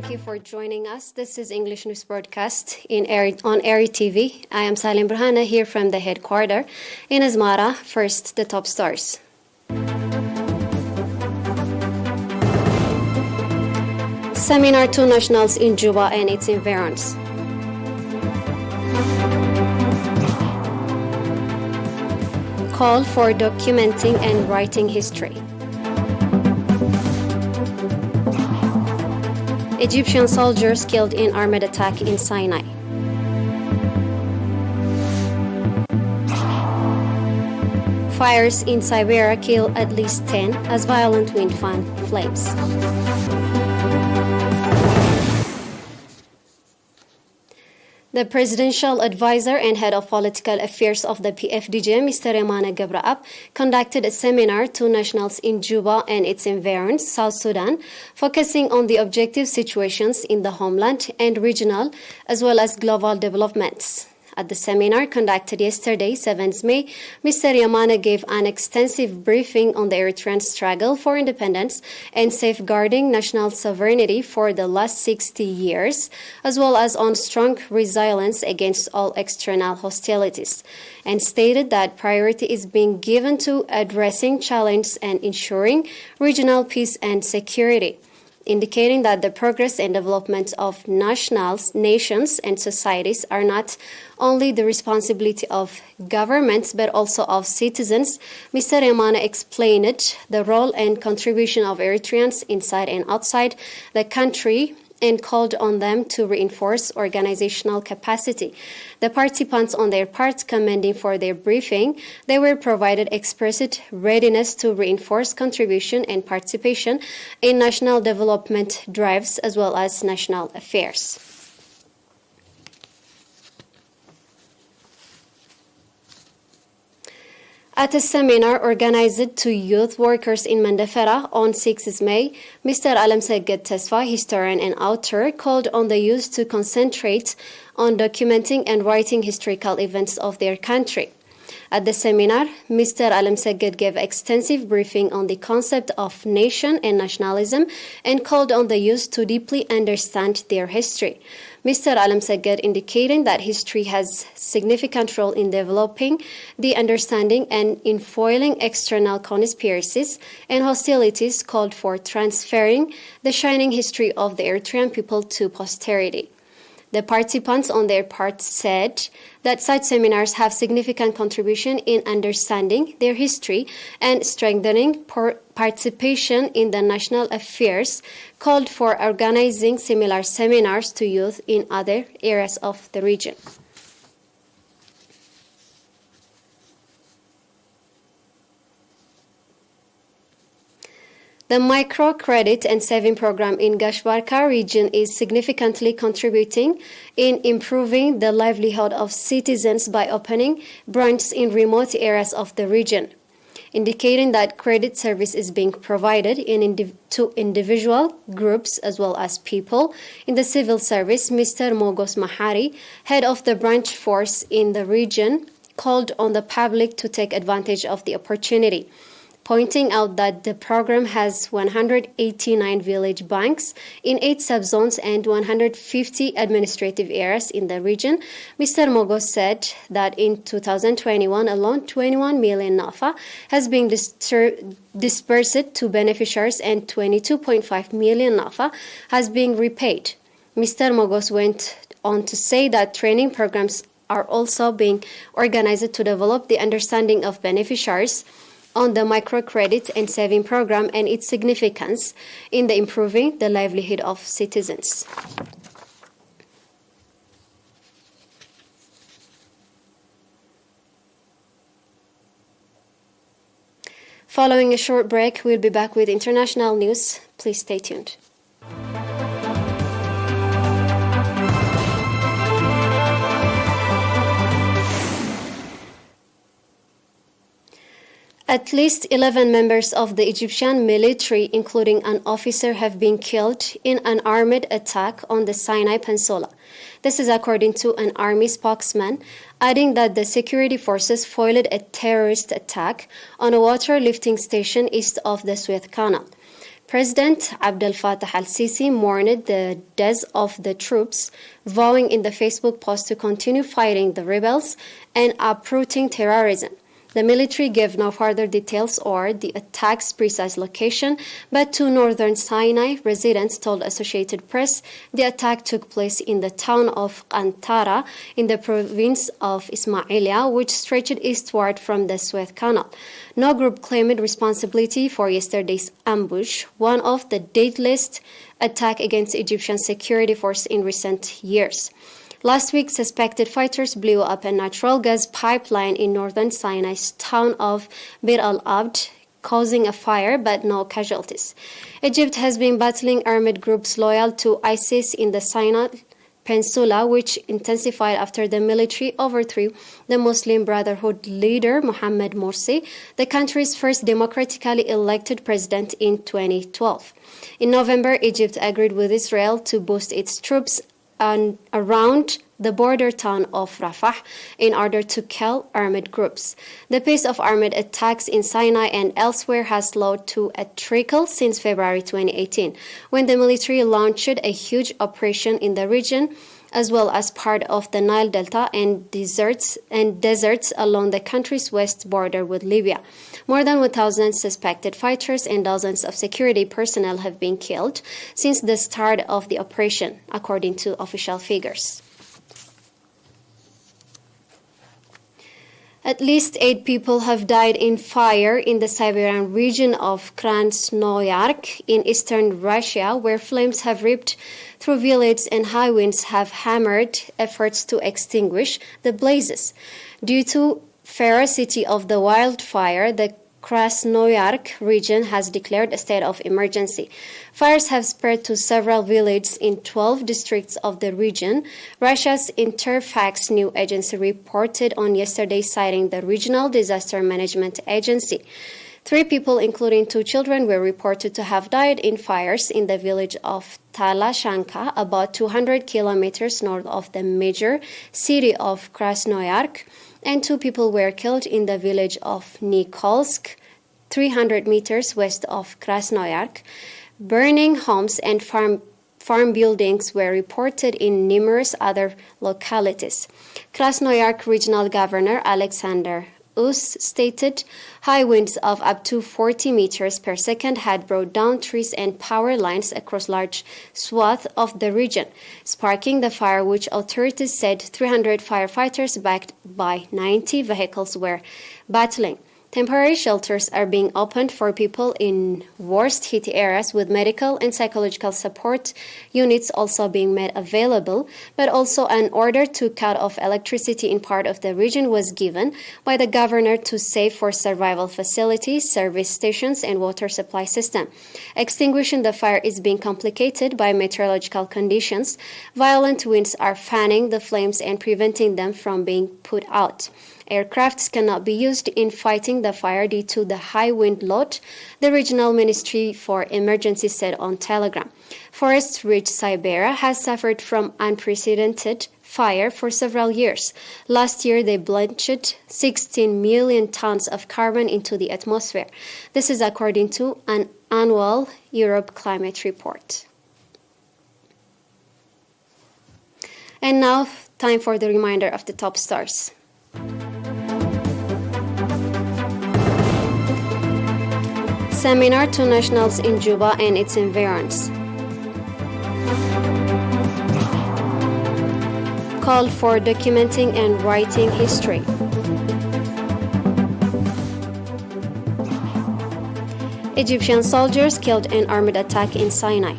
Thank you for joining us. This is English News Broadcast on ERi-TV. I am Salim Brhana here from the headquarters in Asmara. First, the top stars. Seminar to nationals in Juba and its environs. Call for documenting and writing history. Egyptian soldiers killed in armed attack in Sinai. Fires in Siberia kill at least 10 as violent wind fan flames. The presidential advisor and head of political affairs of the PFDJ, Mr. Eritrea, conducted a seminar to nationals in Juba and its environs, South Sudan, focusing on the objective situations in the homeland and regional as well as global developments. At the seminar conducted yesterday, 7th May, Mr. Yamana gave an extensive briefing on the Eritrean struggle for independence and safeguarding national sovereignty for the last 60 years, as well as on strong resilience against all external hostilities, and stated that priority is being given to addressing challenges and ensuring regional peace and security, indicating that the progress and development of nations and societies are not only the responsibility of governments but also of citizens. Mr. Yamana explained the role and contribution of Eritreans inside and outside the country and called on them to reinforce organizational capacity. The participants on their part commending for their briefing, they were provided explicit readiness to reinforce contribution and participation in national development drives as well as national affairs. At a seminar organized to youth workers in Mandafera on 6th May, Mr. Alamseged Tesfa, historian and author, called on the youth to concentrate on documenting and writing historical events of their country. At the seminar, Mr. Alamseged gave extensive briefing on the concept of nation and nationalism and called on the youth to deeply understand their history. Mr. Alamseged indicating that history has significant role in developing the understanding and in foiling external conspiracies and hostilities, called for transferring the shining history of the Eritrean people to posterity. The participants on their part said that such seminars have significant contribution in understanding their history and strengthening participation in the national affairs, called for organizing similar seminars to youth in other areas of the region. The microcredit and saving program in Gashbarka region is significantly contributing in improving the livelihood of citizens by opening branches in remote areas of the region, indicating that credit service is being provided to individual groups as well as people in the civil service. Mr. Mogos Mahari, head of the branch force in the region, called on the public to take advantage of the opportunity, pointing out that the program has 189 village banks in 8 subzones and 150 administrative areas in the region. Mr. Mogos said that in 2021 alone, 21 million NAFA has been dispersed to beneficiaries and 22.5 million NAFA has been repaid. Mr. Mogos went on to say that training programs are also being organized to develop the understanding of beneficiaries on the microcredit and saving program and its significance in the improving the livelihood of citizens. Following a short break, we'll be back with international news. Please stay tuned. At least 11 members of the Egyptian military, including an officer, have been killed in an armed attack on the Sinai Peninsula. This is according to an army spokesman, adding that the security forces foiled a terrorist attack on a water lifting station east of the Suez Canal. President Abdel Fattah al-Sisi mourned the death of the troops, vowing in the Facebook post to continue fighting the rebels and uprooting terrorism. The military gave no further details or the attack's precise location, but two northern Sinai residents told Associated Press the attack took place in the town of Qantara in the province of Ismailia, which stretched eastward from the Suez Canal. No group claimed responsibility for yesterday's ambush, one of the deadliest attacks against Egyptian security forces in recent years. Last week, suspected fighters blew up a natural gas pipeline in northern Sinai's town of Bir al-Abd, causing a fire but no casualties. Egypt has been battling armed groups loyal to ISIS in the Sinai Peninsula, which intensified after the military overthrew the Muslim Brotherhood leader Mohammed Morsi, the country's first democratically elected president in 2012. In November, Egypt agreed with Israel to boost its troops around the border town of Rafah in order to quell armed groups. The pace of armed attacks in Sinai and elsewhere has slowed to a trickle since February 2018, when the military launched a huge operation in the region, as well as part of the Nile Delta and deserts along the country's west border with Libya. More than 1,000 suspected fighters and dozens of security personnel have been killed since the start of the operation, according to official figures. At least 8 people have died in fire in the Siberian region of Krasnoyarsk in eastern Russia, where flames have ripped through villages and high winds have hammered efforts to extinguish the blazes. Due to ferocity of the wildfire, the Krasnoyarsk region has declared a state of emergency. Fires have spread to several villages in 12 districts of the region. Russia's Interfax news agency reported on yesterday, citing the Regional Disaster Management Agency. 3 people, including 2 children, were reported to have died in fires in the village of Talashanka, about 200 kilometers north of the major city of Krasnoyarsk, and 2 people were killed in the village of Nikolsk, 300 meters west of Krasnoyarsk. Burning homes and farm buildings were reported in numerous other localities. Krasnoyarsk Regional Governor Alexander Us stated high winds of up to 40 meters per second had brought down trees and power lines across large swaths of the region, sparking the fire, which authorities said 300 firefighters backed by 90 vehicles were battling. Temporary shelters are being opened for people in worst hit areas, with medical and psychological support units also being made available, but also an order to cut off electricity in part of the region was given by the governor to save for survival facilities, service stations, and water supply system. Extinguishing the fire is being complicated by meteorological conditions. Violent winds are fanning the flames and preventing them from being put out. Aircrafts cannot be used in fighting the fire due to the high wind load, the regional ministry for emergency said on Telegram. Forest-rich Siberia has suffered from unprecedented fire for several years. Last year, they blenched 16 million tons of carbon into the atmosphere. This is according to an annual Europe climate report. And now, time for the reminder of the top stars. Seminar to nationals in Juba and its environs. Call for documenting and writing history. Egyptian soldiers killed in armed attack in Sinai.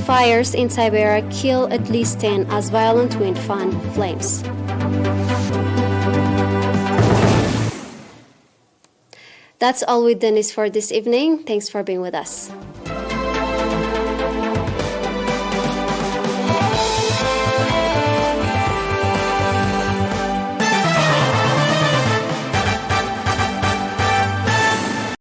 Fires in Siberia kill at least 10 as violent wind fan flames. That's all with the news for this evening. Thanks for being with us.